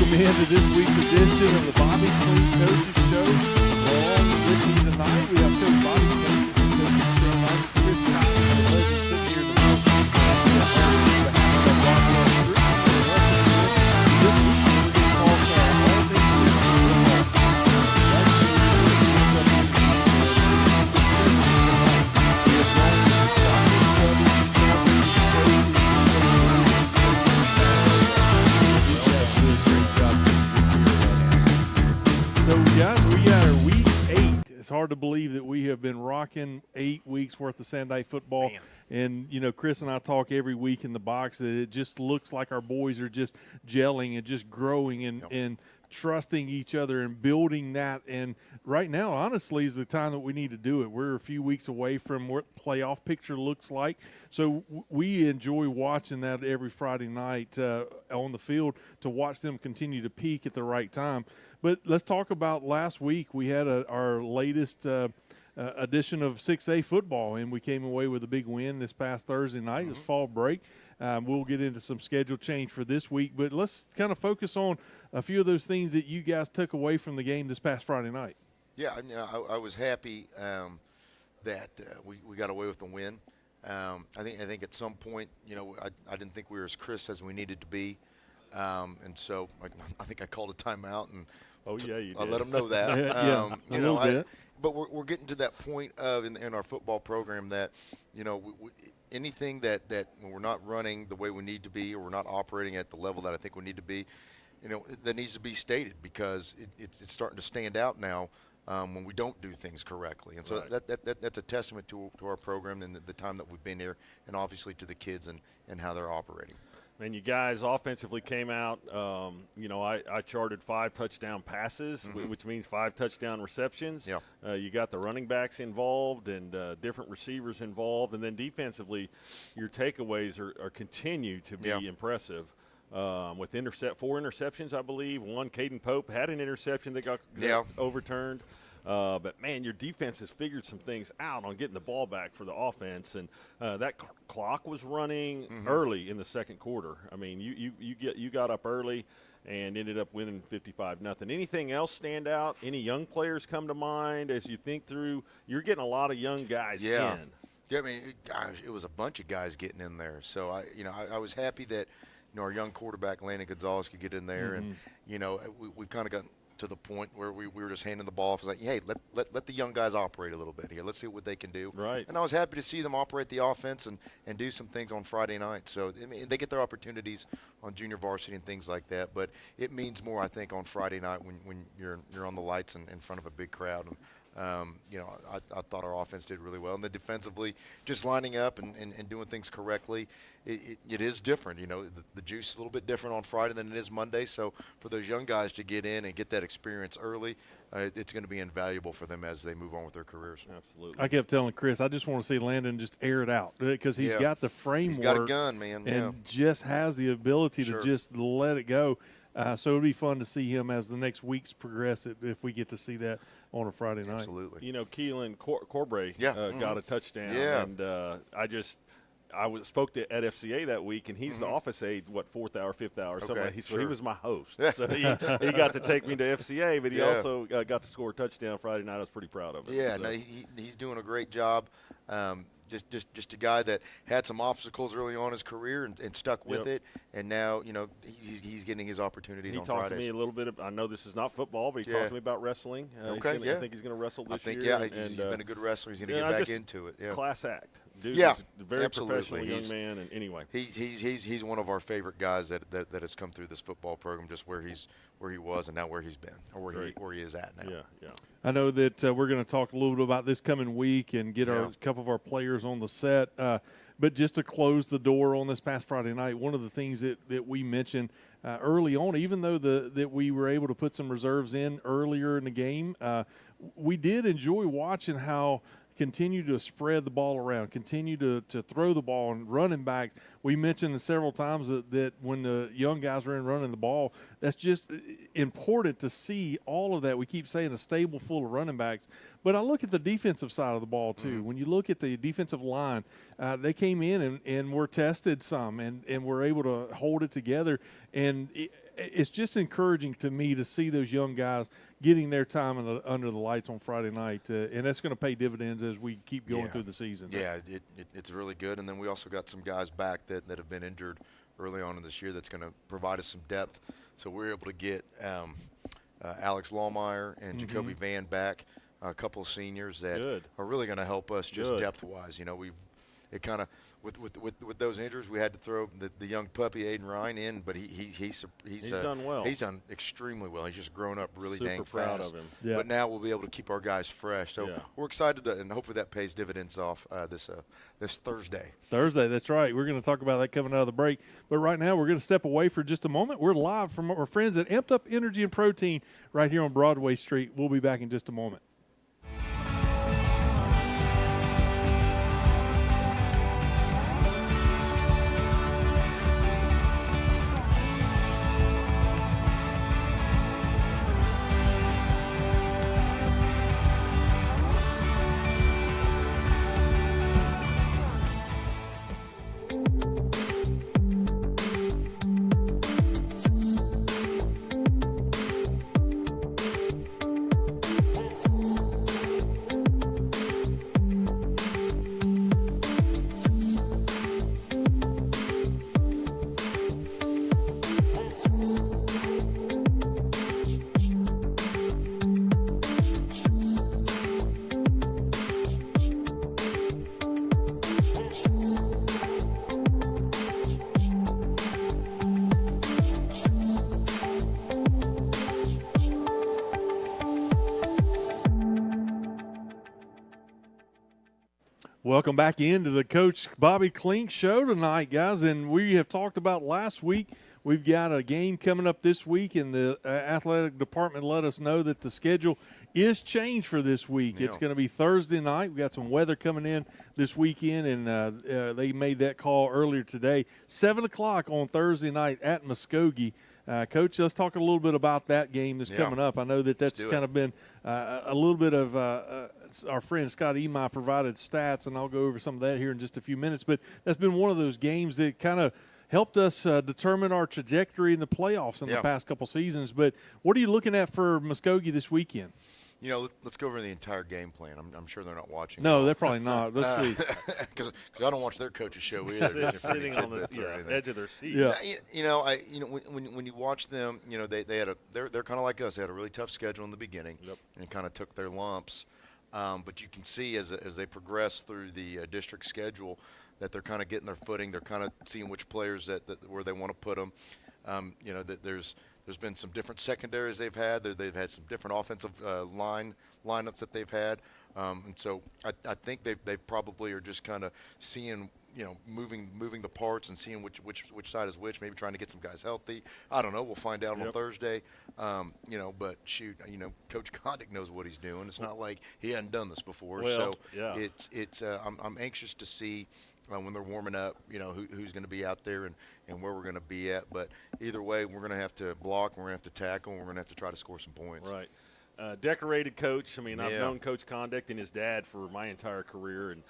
welcome into this week's edition of the Bobby Klinck Coaches Show. Along with me tonight, we have Coach Bobby Klinck, Coach Sam Knight, Chris Cox, and the legend sitting here in the middle. This week, we're going to talk all things So, guys, we got our week 8. It's hard to believe that we have been rocking 8 weeks worth of Sunday football. Man. And, you know, Chris and I talk every week in the box that it just looks like our boys are just gelling and just growing and trusting each other and building that. And right now, honestly, is the time that we need to do it. We're a few weeks away from what the playoff picture looks like. So we enjoy watching that every Friday night on the field to watch them continue to peak at the right time. But let's talk about last week. We had our latest edition of 6A football, and we came away with a big win this past Thursday night. It was fall break. We'll get into some schedule change for this week, but let's kind of focus on a few of those things that you guys took away from the game this past Friday night. Yeah, I was happy that we got away with the win. I think at some point, you know, I didn't think we were as crisp as we needed to be, and so I think I called a timeout and you I did. let them know that. A little bit. But we're getting to that point of in our football program that, you know, anything that when we're not running the way we need to be or we're not operating at the level that I think we need to be, you know, that needs to be stated because it's starting to stand out now when we don't do things correctly. And so that's a testament to our program and the time that we've been here and obviously to the kids and how they're operating. And you guys offensively came out, you know, I charted 5 touchdown passes, which means 5 touchdown receptions. Yeah. You got the running backs involved and different receivers involved. And then defensively, your takeaways are continue to be impressive. With 4 interceptions, I believe. One, Caden Pope had an interception that got overturned. But, man, your defense has figured some things out on getting the ball back for the offense. And that clock was running early in the second quarter. I mean, you got up early and ended up winning 55-0. Anything else stand out? Any young players come to mind as you think through? You're getting a lot of young guys in. Yeah, I mean, gosh, it was a bunch of guys getting in there. So, I was happy that, you know, our young quarterback, Landon Gonzalez, could get in there. And, you know, we've kind of gotten to the point where we were just handing the ball off. It's like, hey, let the young guys operate a little bit here. Let's see what they can do. Right. And I was happy to see them operate the offense and do some things on Friday night. So, I mean, they get their opportunities on junior varsity and things like that. But it means more, I think, on Friday night when you're on the lights and in front of a big crowd. And, you know, I thought our offense did really well. And then defensively, just lining up and doing things correctly, it is different. You know, the juice is a little bit different on Friday than it is Monday. So for those young guys to get in and get that experience early, it's going to be invaluable for them as they move on with their careers. Absolutely. I kept telling Chris, I just want to see Landon just air it out because he's got the framework. He's got a gun, man. And just has the ability to just let it go. So it'll be fun to see him as the next weeks progress if we get to see that on a Friday night. Absolutely. You know, Keelan Corbray got a touchdown. Yeah. And I spoke to at FCA that week, and he's the office aide, 4th hour, 5th hour, something like that. So he was my host. So he got to take me to FCA, but he also got to score a touchdown Friday night. I was pretty proud of him. Yeah, so. no, he's doing a great job. Just a guy that had some obstacles early on in his career and stuck with it, and now, you know, he's getting his opportunities on Fridays. He talked to me a little bit I know this is not football, but he talked to me about wrestling. I think he's going to wrestle this year. He's been a good wrestler. He's going to get back into it. Yeah. Class act. Dude, yeah, he's a very professional young man. And anyway, he's one of our favorite guys that has come through this football program, just where he was and now where he's been or where he is at now. Yeah. I know that we're going to talk a little bit about this coming week and get a couple of our players on the set. But just to close the door on this past Friday night, one of the things that we mentioned early on, even though that we were able to put some reserves in earlier in the game, we did enjoy watching how continue to spread the ball around, continue to throw the ball, and running backs. We mentioned several times that when the young guys are in running the ball, that's just important to see all of that. We keep saying a stable full of running backs. But I look at the defensive side of the ball, too. Mm-hmm. When you look at the defensive line, they came in and were tested some and were able to hold it together. And it's just encouraging to me to see those young guys getting their time under the lights on Friday night, and that's going to pay dividends as we keep going through the season. Yeah, it's really good. And then we also got some guys back that have been injured early on in this year that's going to provide us some depth. So we're able to get Alex Lawmeyer and Jacoby Van back, a couple of seniors that are really going to help us just depth-wise. It kind of with those injuries, we had to throw the young puppy Aiden Ryan in, but he's done well. He's done extremely well. He's just grown up really Super dang proud fast. of him. Yeah. But now we'll be able to keep our guys fresh. So we're excited, and hopefully that pays dividends off this Thursday. Thursday, that's right. We're going to talk about that coming out of the break. But right now, we're going to step away for just a moment. We're live from our friends at Amped Up Energy and Protein right here on Broadway Street. We'll be back in just a moment. Welcome back into the Coach Bobby Klinck show tonight, guys. And we have talked about last week. We've got a game coming up this week, and the athletic department let us know that the schedule is changed for this week. Yeah. It's going to be Thursday night. We've got some weather coming in this weekend, and they made that call earlier today. 7 o'clock on Thursday night at Muskogee. Coach, let's talk a little bit about that game that's coming up. I know that's kind of been a little bit of our friend Scott Emai provided stats, and I'll go over some of that here in just a few minutes. But that's been one of those games that kind of helped us determine our trajectory in the playoffs in the past couple seasons. But what are you looking at for Muskogee this weekend? Let's go over the entire game plan. I'm sure they're not watching. No, they're probably not. Let's see. Because I don't watch their coach's show either. Sitting on the edge of their seat. Yeah. When you watch them, they're kind of like us. They had a really tough schedule in the beginning, and kind of took their lumps. But you can see as they progress through the district schedule that they're kind of getting their footing. They're kind of seeing which players where they want to put them. That there's been some different secondaries they've had. They've had some different offensive lineups that they've had. And so I think they probably are just kind of seeing, moving the parts and seeing which side is which, maybe trying to get some guys healthy. I don't know. We'll find out on Thursday. But shoot, Coach Condick knows what he's doing. It's not like he hadn't done this before. Well, so I'm anxious to see when they're warming up, who's going to be out there and where we're going to be at. But either way, we're going to have to block, we're going to have to tackle, and we're going to have to try to score some points. Right. Decorated coach. I mean, I've known Coach Condick and his dad for my entire career, and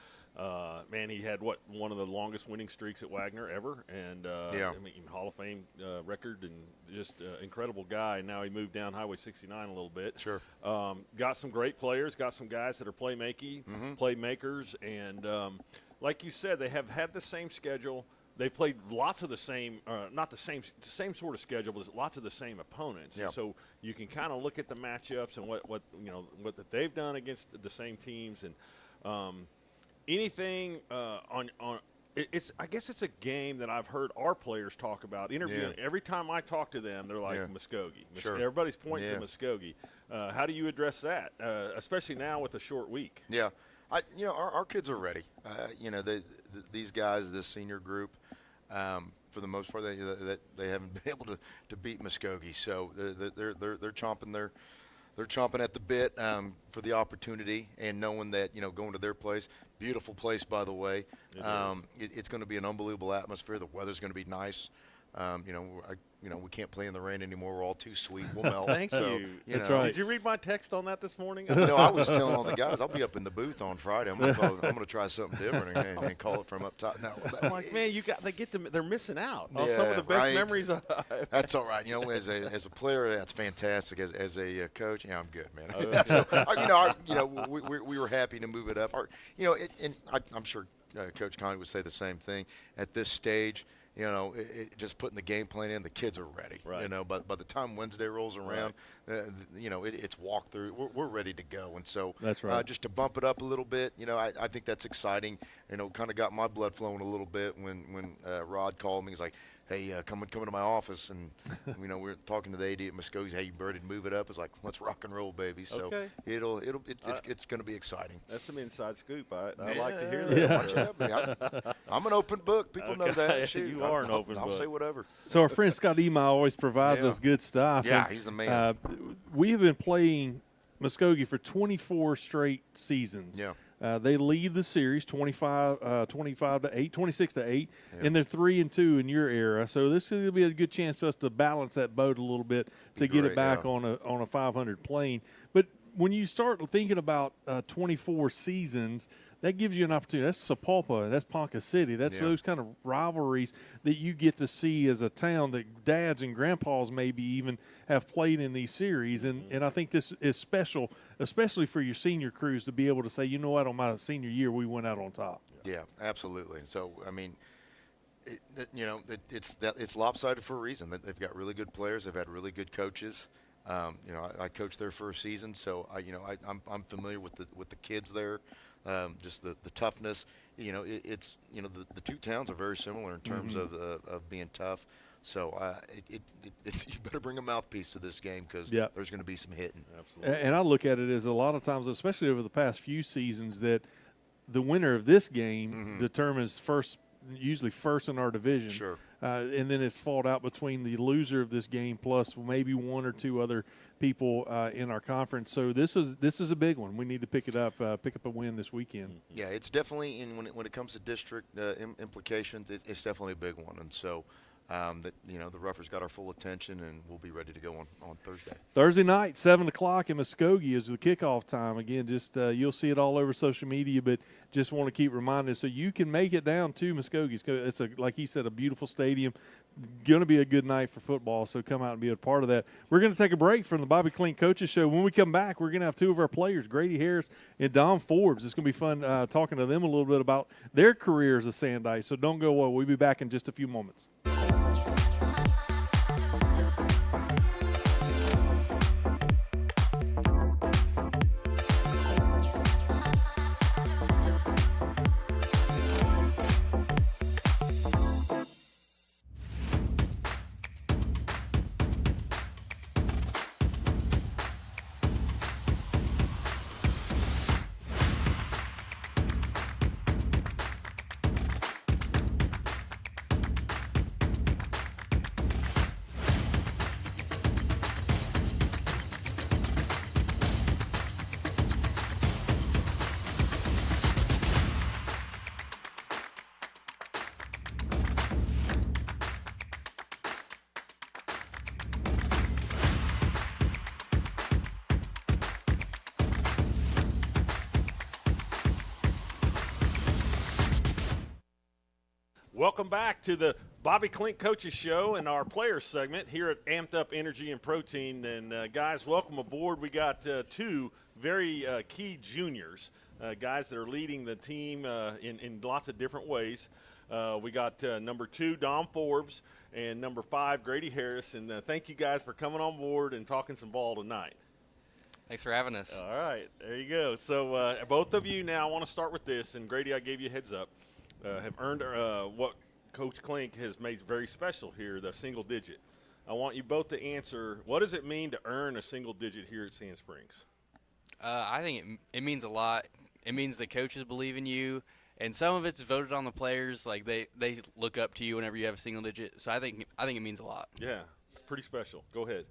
man, he had one of the longest winning streaks at Wagner ever, and I mean, Hall of Fame record, and just incredible guy. And now he moved down Highway 69 a little bit. Sure. Got some great players. Got some guys that are playmakers, and like you said, they have had the same schedule. They've played lots of the same, not the same sort of schedule, but lots of the same opponents. Yeah. And so you can kind of look at the matchups and what that they've done against the same teams, and anything on. I guess it's a game that I've heard our players talk about interviewing. Every time I talk to them, they're like Muskogee. Sure. Everybody's pointing to Muskogee. How do you address that, especially now with a short week? Yeah. Our kids are ready. These guys, this senior group, for the most part, they haven't been able to beat Muskogee, so they're chomping at the bit for the opportunity, and knowing that going to their place, beautiful place by the way, it's going to be an unbelievable atmosphere. The weather's going to be nice. we can't play in the rain anymore. We're all too sweet. We'll melt. Thank so, you. That's know. right. Did you read my text on that this morning? No, I was telling all the guys I'll be up in the booth on Friday. I'm gonna try something different and call it from up top. No, I'm like, man, they're missing out on some of the best right. memories I have. That's all right. As a player, that's fantastic. As a coach, I'm good, man. So, we were happy to move it up. I'm sure Coach Conley would say the same thing at this stage. Just putting the game plan in, the kids are ready. Right. But by the time Wednesday rolls around, it's walkthrough. We're ready to go. And so that's right. Just to bump it up a little bit, I think that's exciting. Kind of got my blood flowing a little bit when Rod called me. He's like, hey, come to my office, and we're talking to the AD at Muskoge's. Hey, you ready to move it up? It's like, let's rock and roll, baby. So okay. it's going to be exciting. That's some inside scoop. I like to hear Yeah. that. Watch out, man. I'm an open book. People know that. Shoot, You are an open I'll book. say whatever. So our friend Scott Ema always provides us good stuff. Yeah, and, he's the man. We have been playing Muskogee for 24 straight seasons. Yeah. They lead the series 26 to 8, and they're 3-2 in your era. So this is going to be a good chance for us to balance that boat a little bit to get it back on a 500 plane. But when you start thinking about 24 seasons, that gives you an opportunity. That's Sapulpa. That's Ponca City. That's those kind of rivalries that you get to see as a town that dads and grandpas maybe even have played in these series. And I think this is special, especially for your senior crews, to be able to say, you know what, on my senior year, we went out on top. Yeah, absolutely. So, I mean, it's lopsided for a reason. They've got really good players. They've had really good coaches. I coached there for a season, so I'm familiar with the kids there. Just the toughness. The two towns are very similar in terms of being tough. So you better bring a mouthpiece to this game because there's going to be some hitting. Absolutely. And I look at it as a lot of times, especially over the past few seasons, that the winner of this game determines usually first in our division. Sure. And then it's fought out between the loser of this game plus maybe one or two other people in our conference. So this is a big one. We need to pick up a win this weekend. Yeah, it's definitely when it comes to district implications, it's definitely a big one. And so the Ruffers got our full attention, and we'll be ready to go on Thursday. Thursday night, 7 o'clock in Muskogee is the kickoff time. Again, just you'll see it all over social media, but just want to keep reminding so you can make it down to Muskogee. It's like he said, a beautiful stadium. Going to be a good night for football, so come out and be a part of that. We're going to take a break from the Bobby Klinck Coaches Show. When we come back, we're going to have two of our players, Grady Harris and Dom Forbes. It's going to be fun talking to them a little bit about their careers as Sandite. So don't go away. We'll be back in just a few moments. Welcome back to the Bobby Klinck Coaches Show and our players segment here at Amped Up Energy and Protein. And, guys, welcome aboard. We got two very key juniors, guys that are leading the team in lots of different ways. We got number 2, Dom Forbes, and number 5, Grady Harris. And thank you guys for coming on board and talking some ball tonight. Thanks for having us. All right, there you go. So both of you now, I want to start with this. And, Grady, I gave you a heads up. Have earned what Coach Klinck has made very special here, the single digit. I want you both to answer, what does it mean to earn a single digit here at Sand Springs? I think it means a lot. It means the coaches believe in you, and some of it's voted on the players. Like they look up to you whenever you have a single digit. So I think it means a lot. Yeah, it's pretty special. Go ahead.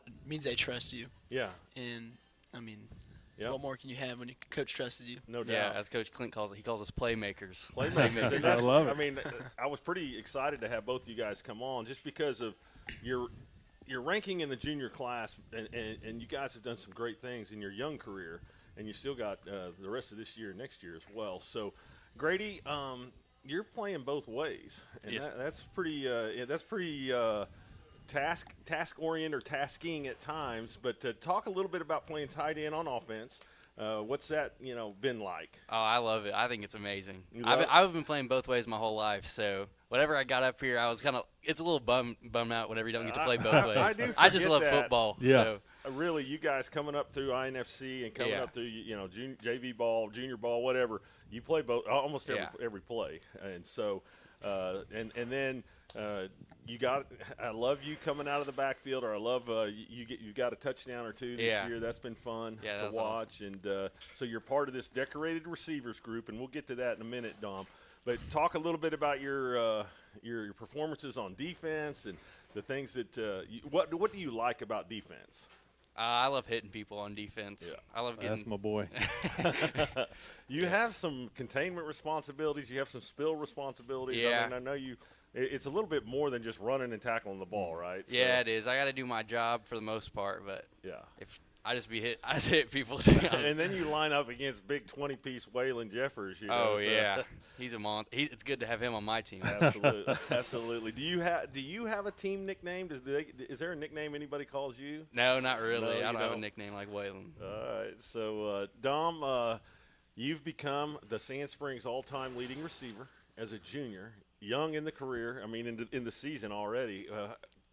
It means they trust you. Yeah. And, I mean, Yep. What more can you have when your coach trusts you? No doubt. Yeah, as Coach Klinck calls it, he calls us playmakers. Playmakers. And I love it. I mean, I was pretty excited to have both of you guys come on just because of your ranking in the junior class, and you guys have done some great things in your young career, and you still got the rest of this year and next year as well. So, Grady, you're playing both ways, and Yes. that's pretty task oriented or tasking at times. But talk a little bit about playing tight end on offense. What's that been like? Oh, I love it. I think it's amazing. You love it? I've been playing both ways my whole life, so whenever I got up here, I was kind of – it's a little bum out whenever you don't get to play both ways. I do I just forget love that. football. Yeah. So. Really, you guys coming up through INFC and coming Yeah. up through JV ball, junior ball, whatever. You play both almost every play, and so and then you got. I love you coming out of the backfield, or I love you got a touchdown or two this Yeah. year. That's been fun Yeah, to that's watch, and so you're part of this decorated receivers group, and we'll get to that in a minute, Dom. But talk a little bit about your performances on defense and the things that what do you like about defense? I love hitting people on defense. Yeah. I love getting That's my boy. You have some containment responsibilities. You have some spill responsibilities. Yeah. I mean, I know you. It's a little bit more than just running and tackling the ball, right? So, Yeah, it is. I got to do my job for the most part, but yeah. if I just hit people. And then you line up against big 20-piece Waylon Jeffers. Oh so- yeah, he's a monster. It's good to have him on my team. Absolutely, absolutely. Do you have a team nickname? Is there a nickname anybody calls you? No, not really. No, you I don't have a don't? nickname like Waylon. All right. So Dom, you've become the Sand Springs all-time leading receiver as a junior, young in the career. I mean, in the season already.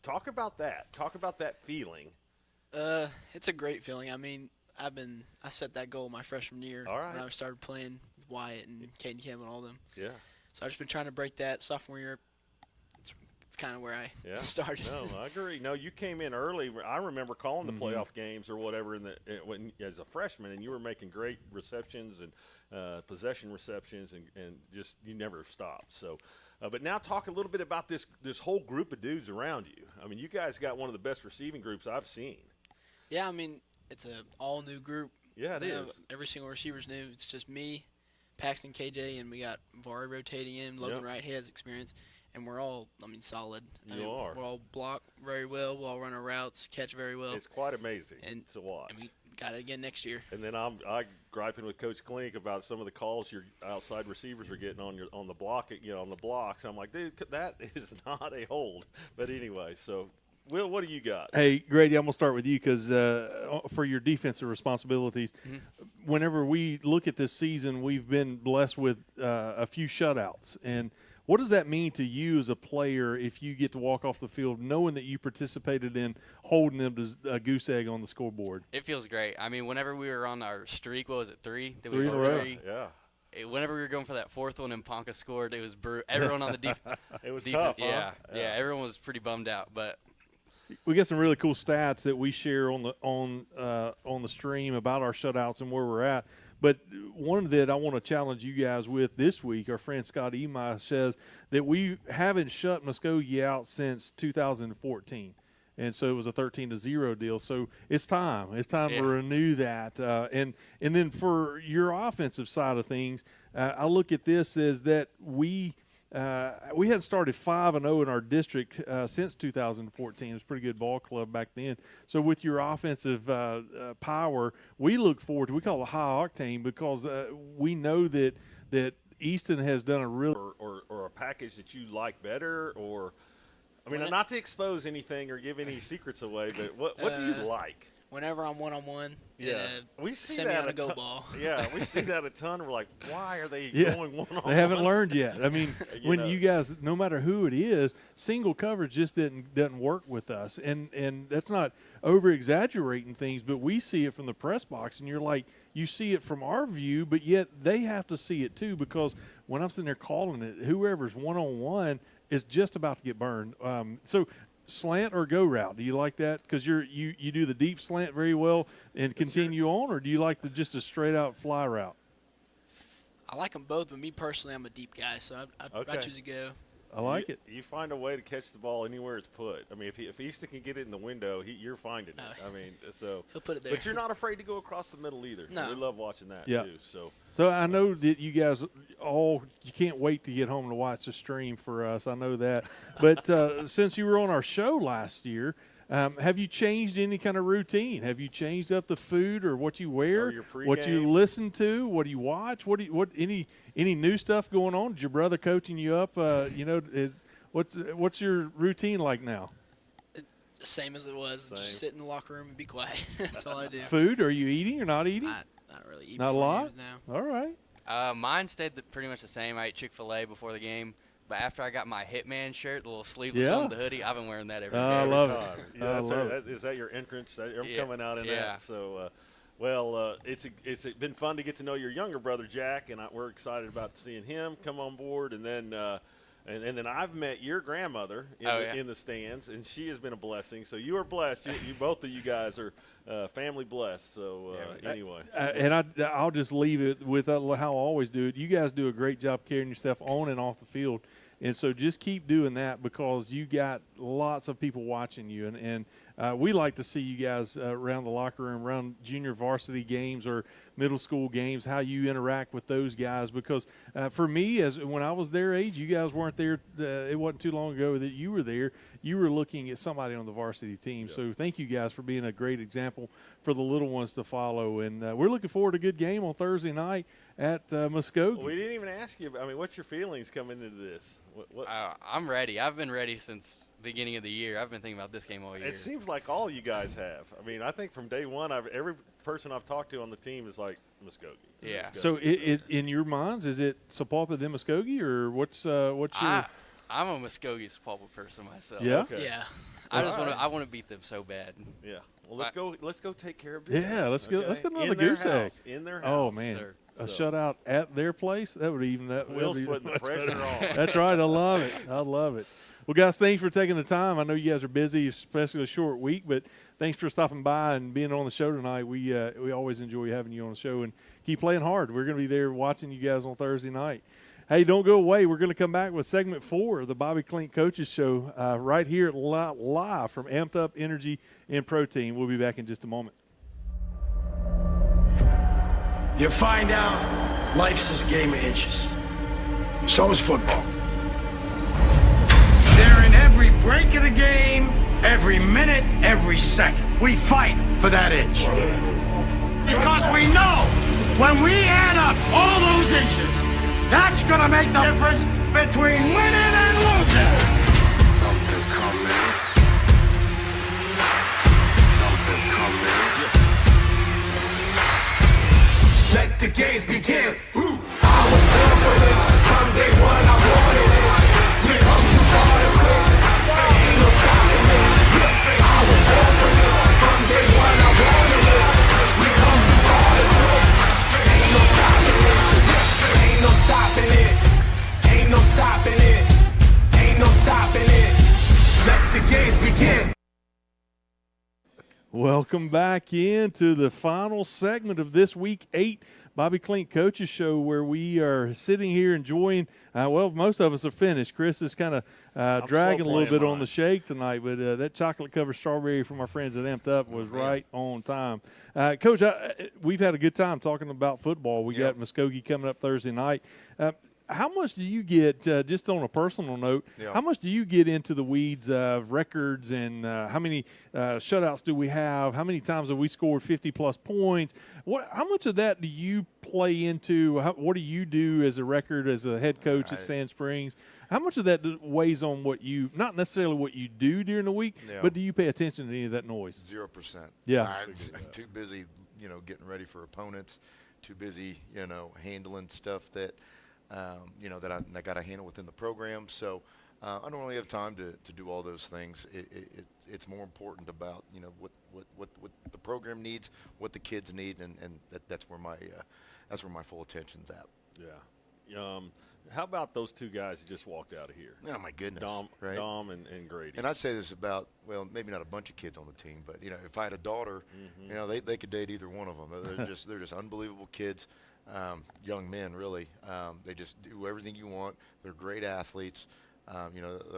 Talk about that. Talk about that feeling. It's a great feeling. I mean, I set that goal my freshman year All right. when I started playing with Wyatt and Caden Kim and all them. Yeah. So I've just been trying to break that. Sophomore year, it's kind of where I Yeah. started. No, I agree. No, you came in early. I remember calling the Mhm. playoff games or whatever as a freshman, and you were making great receptions and possession receptions, and just you never stopped. So, but now talk a little bit about this whole group of dudes around you. I mean, you guys got one of the best receiving groups I've seen. Yeah, I mean, it's an all-new group. Yeah, it They is. have every single receiver's new. It's just me, Paxton, KJ, and we got Vari rotating in. Logan Yep. Wright, he has experience. And we're all, solid. You I mean, are. We're all block very well. We all run our routes, catch very well. It's quite amazing And- to watch. And we got it again next year. And then I griping with Coach Klinck about some of the calls your outside receivers are getting on the block, on the blocks. I'm like, dude, that is not a hold. But anyway, so Will, what do you got? Hey, Grady, I'm going to start with you because for your defensive responsibilities, whenever we look at this season, we've been blessed with a few shutouts. And what does that mean to you as a player if you get to walk off the field knowing that you participated in holding them to a goose egg on the scoreboard? It feels great. I mean, whenever we were on our streak, what was it, 3? Did Three we in a go row. 3? Yeah, Whenever we were going for that fourth one and Ponca scored, it was everyone on the defense. it was tough. Yeah, Huh? yeah, everyone was pretty bummed out, but We got some really cool stats that we share on the stream about our shutouts and where we're at. But one that I want to challenge you guys with this week, our friend Scott Emi says that we haven't shut Muskogee out since 2014. And so it was a 13-0 deal. So it's time. It's time to renew that. And then for your offensive side of things, I look at this as that we hadn't started 5-0 in our district since 2014. It was a pretty good ball club back then. So with your offensive power, we look forward to. We call it high octane because we know that Easton has done a real or a package that you like better, or I mean, not to expose anything or give any secrets away, but what do you like? Whenever I'm one-on-one, We see send me that on a a go ton. ball. Yeah, we see that a ton. We're like, why are they Yeah. going one-on-one? They haven't learned yet. I mean, You when know. you guys, no matter who it is, single coverage just doesn't work with us. And that's not over-exaggerating things, but we see it from the press box, and you're like, you see it from our view, but yet they have to see it too, because when I'm sitting there calling it, whoever's one-on-one is just about to get burned. So slant or go route, do you like that? Because you do the deep slant very well and continue on, or do you like just a straight-out fly route? I like them both, but me personally, I'm a deep guy, so I Okay. choose to go. I like it. You find a way to catch the ball anywhere it's put. I mean, if Easton can get it in the window, you're finding it. I mean, so he'll put it there. But you're not afraid to go across the middle either. No. We love watching that Yeah. too. So I know that you guys you can't wait to get home to watch the stream for us. I know that. But since you were on our show last year, have you changed any kind of routine? Have you changed up the food or what you wear, Or your what you pregame? listen to, what do you watch? Any new stuff going on? Did your brother coaching you up? What's your routine like now? The same as it was. Same. Just sit in the locker room and be quiet. That's all I do. Food? Are you eating or not eating? Not really eat Not a before lot? games now. All right. Mine stayed pretty much the same. I ate Chick-fil-A before the game, but after I got my Hitman shirt, the little sleeveless Yeah. one with the hoodie, I've been wearing that every day. I every love time. it. Yeah, I that's love right. it. Is that your entrance? I'm Yeah. coming out in Yeah. that. So, it's been fun to get to know your younger brother Jack, and we're excited about seeing him come on board. And then and then I've met your grandmother in the stands, and she has been a blessing. So you are blessed. You both of you guys are family blessed. So anyway, And I'll just leave it with how I always do it. You guys do a great job carrying yourself on and off the field. And so just keep doing that because you got lots of people watching you. And we like to see you guys around the locker room, around junior varsity games or middle school games, how you interact with those guys. Because for me, when I was their age, you guys weren't there. It wasn't too long ago that you were there. You were looking at somebody on the varsity team. Yep. So thank you guys for being a great example for the little ones to follow. And we're looking forward to a good game on Thursday night at Muskogee. we didn't even ask you. I mean, what's your feelings coming into this? What I'm ready. I've been ready since beginning of the year. I've been thinking about this game all year. It seems like all you guys have. I mean, I think from day one, every person I've talked to on the team is like Muskogee. Yeah. Muskogee. So in your minds, is it Sapulpa then Muskogee, or what's your? I'm a Muskogee Sapulpa person myself. Yeah? Okay. Yeah. I want to beat them so bad. Yeah. Well, let's go take care of business. Yeah, let's go okay? another In their goose egg. house, in their house. Oh man, sir. a So- shutout at their place that would even that. Will's that'd be putting the much pressure better. on. That's right. I love it. I love it. Well, guys, thanks for taking the time. I know you guys are busy, especially a short week, but thanks for stopping by and being on the show tonight. We always enjoy having you on the show, and keep playing hard. We're going to be there watching you guys on Thursday night. Hey, don't go away. We're going to come back with segment 4 of the Bobby Klinck Coaches Show right here live from Amped Up Energy and Protein. We'll be back in just a moment. You find out life's this game of inches. So is football. They're in every break of the game, every minute, every second. We fight for that inch. Because we know when we add up all those inches, that's gonna make the difference between winning and losing. Something's coming. Something's coming. Let the games begin. I was born for this. From day one I wanted it. We come too far to quit. Ain't no stopping it. I was born for this. From day one I wanted it. We come too far to quit. Ain't no stopping it. Ain't no stopping it. Ain't no stopping it. Ain't no stopping it. Let the games begin. Welcome back into the final segment of this Week 8 Bobby Klinck Coaches Show, where we are sitting here enjoying, most of us are finished. Chris is kind of dragging a little bit on the shake tonight, but that chocolate-covered strawberry from our friends at Amped Up was right on time. Coach, we've had a good time talking about football. We got Muskogee coming up Thursday night. How much do you get, just on a personal note, how much do you get into the weeds of records and how many shutouts do we have? How many times have we scored 50-plus points? How much of that do you play into? What do you do as a record, as a head coach at Sand Springs? How much of that weighs on what you, not necessarily what you do during the week, but do you pay attention to any of that noise? 0%. Yeah. I'm too busy, getting ready for opponents, too busy, handling stuff that – that I got to handle within the program. So I don't really have time to do all those things. It's more important about what the program needs, what the kids need, and that's where my full attention's at. Yeah. How about those two guys who just walked out of here? Oh my goodness, right? Dom and Grady. And I'd say this about, maybe not a bunch of kids on the team, but if I had a daughter, they could date either one of them. They're just unbelievable kids. Young men, really. They just do everything you want. They're great athletes.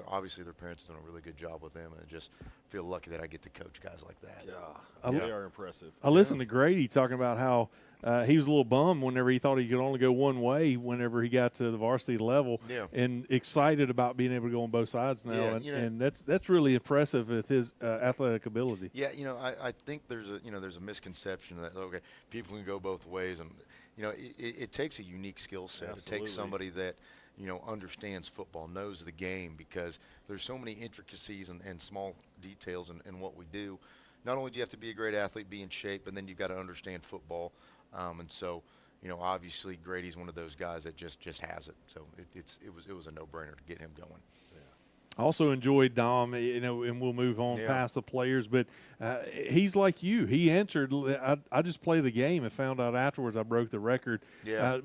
Obviously their parents are doing a really good job with them, and I just feel lucky that I get to coach guys like that. They are impressive. I listened to Grady talking about how he was a little bummed whenever he thought he could only go one way whenever he got to the varsity level, and excited about being able to go on both sides now, and that's really impressive with his athletic ability. Yeah, I think there's a misconception that people can go both ways, and it takes a unique skill set. Absolutely. It takes somebody that understands football, knows the game, because there's so many intricacies and small details in what we do. Not only do you have to be a great athlete, be in shape, but then you've got to understand football. And so, obviously Grady's one of those guys that just has it. So it was a no-brainer to get him going. I also enjoyed Dom, and we'll move on past the players, but he's like you. He answered, I just play the game and found out afterwards I broke the record.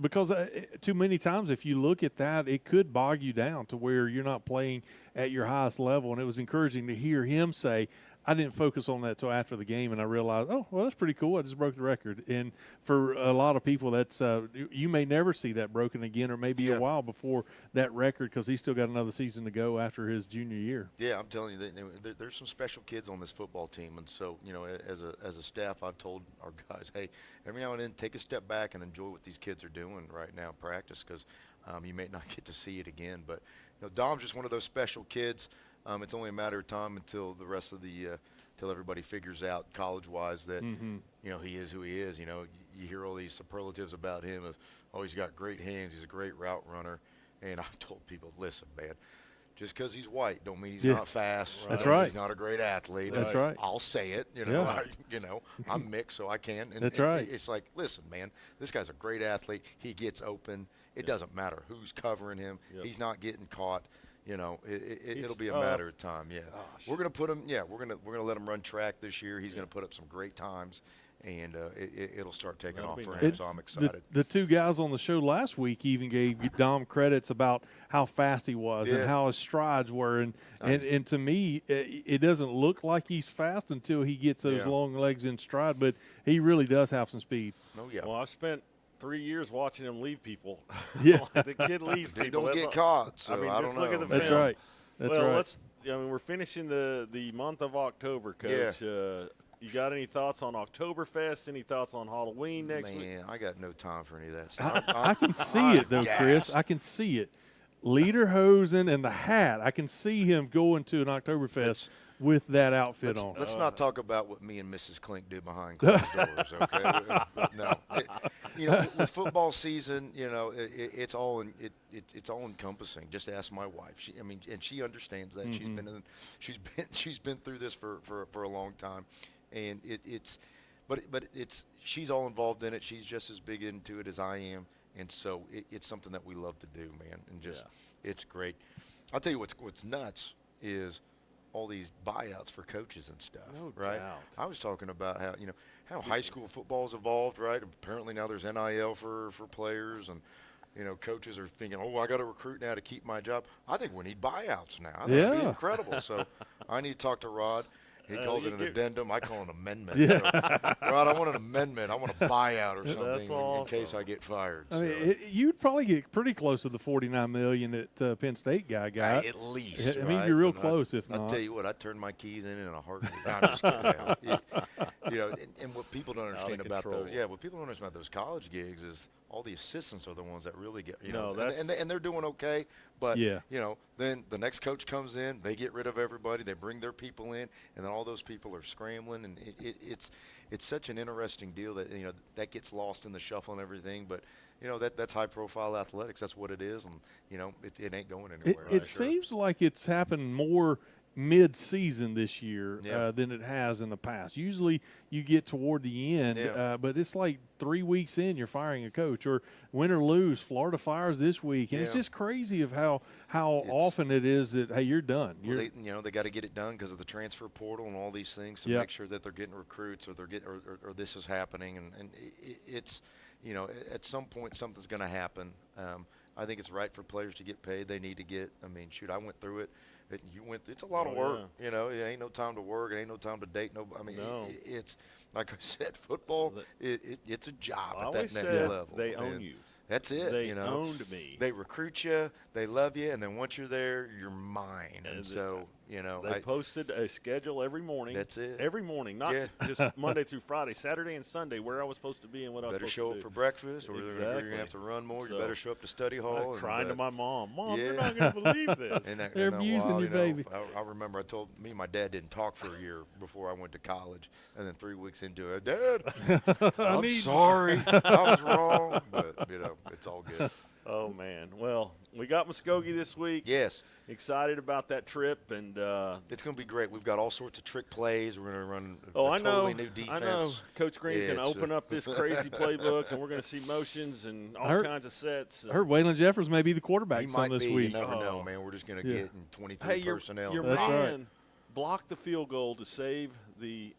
Because too many times if you look at that, it could bog you down to where you're not playing at your highest level, and it was encouraging to hear him say, I didn't focus on that till after the game, and I realized, oh, well, that's pretty cool. I just broke the record. And for a lot of people, that's you may never see that broken again, or maybe a while before that record, because he's still got another season to go after his junior year. Yeah, I'm telling you, there's some special kids on this football team, and so as a staff, I've told our guys, hey, every now and then take a step back and enjoy what these kids are doing right now in practice, because you may not get to see it again. But Dom's just one of those special kids. It's only a matter of time until the rest of till everybody figures out college-wise that he is who he is. You hear all these superlatives about him of, oh, he's got great hands, he's a great route runner, and I've told people, listen, man, just because he's white don't mean he's not fast. That's right. He's not a great athlete. That's right. I'll say it. I'm mixed, so I can. And, That's right. It's like, listen, man, this guy's a great athlete. He gets open. It doesn't matter who's covering him. He's not getting caught. It'll be a matter of time. Yeah, we're gonna put him. Yeah, we're gonna let him run track this year. He's gonna put up some great times, and it'll start taking off for him. So I'm excited. The two guys on the show last week even gave Dom credits about how fast he was and how his strides were, and to me, it doesn't look like he's fast until he gets those long legs in stride, but he really does have some speed. Oh yeah. Well, I spent 3 years watching him leave people. Yeah. The kid leaves people. Don't get caught. So I don't just look know. at the film. That's right. That's right. We're finishing the month of October, Coach. You got any thoughts on Oktoberfest? Any thoughts on Halloween next week? Man, I got no time for any of that stuff. I can see it, though, Chris. I can see it. Lederhosen and the hat. I can see him going to an Oktoberfest with that outfit on. Let's not talk about what me and Mrs. Klinck do behind closed doors, okay? No. With football season, it's all it's all encompassing. Just ask my wife. And she understands that. She's been through this for a long time, and she's all involved in it. She's just as big into it as I am, and so it's something that we love to do, man. And it's great. I'll tell you what's nuts is all these buyouts for coaches and stuff, right? Doubt. I was talking about how high school football's evolved, right? Apparently now there's NIL for players, and coaches are thinking, oh, I got to recruit now to keep my job. I think we need buyouts now. I think it'd be incredible. So I need to talk to Rod. He calls it an addendum. I call it an amendment. So, Rod, I want an amendment. I want a buyout or something in case I get fired. I mean, you'd probably get pretty close to the $49 million that Penn State guy got. At least. I mean, you're real close. If not, I'll tell you what, I'd turn my keys in a heartbeat. I'm just kidding. And what people don't understand about those college gigs is all the assistants are the ones that really get, and they're doing okay. But then the next coach comes in, they get rid of everybody, they bring their people in, and then all those people are scrambling, and it's such an interesting deal that that gets lost in the shuffle and everything. But that's high profile athletics. That's what it is, and it ain't going anywhere. It seems like it's happened more mid-season this year than it has in the past. Usually you get toward the end, but it's like 3 weeks in you're firing a coach, or win or lose, Florida fires this week, and it's just crazy of how often it is that, hey, you're done. Well, they got to get it done because of the transfer portal and all these things to make sure that they're getting recruits, or they're getting or this is happening, and it's at some point something's going to happen. I think it's right for players to get paid. They need to get. I mean, shoot, I went through it. It's a lot of work. It ain't no time to work. It ain't no time to date. It's like I said, football. It's a job at that next level. They own you. That's it. They you know, owned me. They recruit you, they love you, and then once you're there, you're mine. And so, you know, They posted a schedule every morning. That's it. Every morning, not just Monday through Friday, Saturday and Sunday, where I was supposed to be and what I was better supposed show to up do. for breakfast, or you're Exactly. going to have to run more. So, you better show up to study hall. I'm crying to my mom, Yeah. you're not going to believe this. And that, They're and a abusing while, you, know, baby. I remember I told me and my dad didn't talk for a year before I went to college, and then 3 weeks into it, Dad, I'm sorry, I was wrong, but you know, it's all good. Oh, man. Well, we got Muskogee this week. Yes. Excited about that trip. And It's going to be great. We've got all sorts of trick plays. We're going to run a I totally know. new defense. I know. Coach Green's Yeah, going to open up this crazy playbook, and we're going to see motions and all kinds of sets. I heard Waylon Jeffers may be the quarterback He some might this be. week. You never know, man. We're just going to get in 23 Hey, personnel. your That's man right. blocked the field goal to save the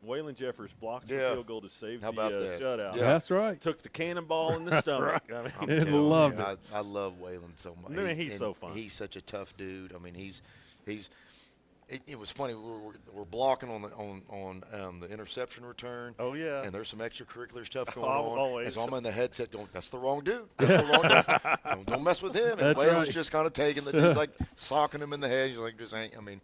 Waylon Jeffers blocked the Yeah. field goal to save How the about that? shutout. Yeah. That's right. Took the cannonball in the stomach. I mean, I'm And telling loved you, it. I love Waylon so much. Man, he's and so fun. He's such a tough dude. I mean, he's. It was funny. We're blocking on the interception return. Oh, yeah. And there's some extracurricular stuff going Oh, on. always. And so I'm in the headset going, "That's the wrong dude. That's the wrong dude. Don't mess with him." And That's Waylon's right. just kind of taking the dude's like socking him in the head. He's like, "Just ain't." I mean,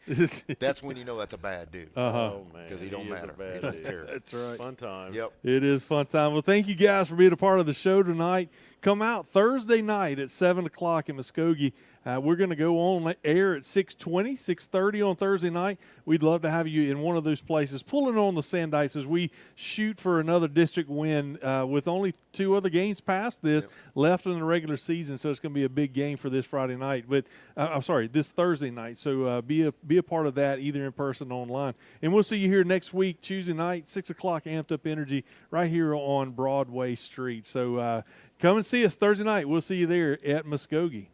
that's when you know that's a bad dude. Oh, man. Because he don't is matter. a bad He don't dude. care. That's right. Fun times. Yep. It is fun time. Well, thank you guys for being a part of the show tonight. Come out Thursday night at 7 o'clock in Muskogee. We're going to go on air at 6:20, 6:30 on Thursday night. We'd love to have you in one of those places, pulling on the sand ice as we shoot for another district win with only 2 other games past this left in the regular season. So it's going to be a big game for this Friday night. But I'm sorry, this Thursday night. So be a part of that either in person or online. And we'll see you here next week, Tuesday night, 6 o'clock, Amped Up Energy, right here on Broadway Street. So come and see us Thursday night. We'll see you there at Muskogee.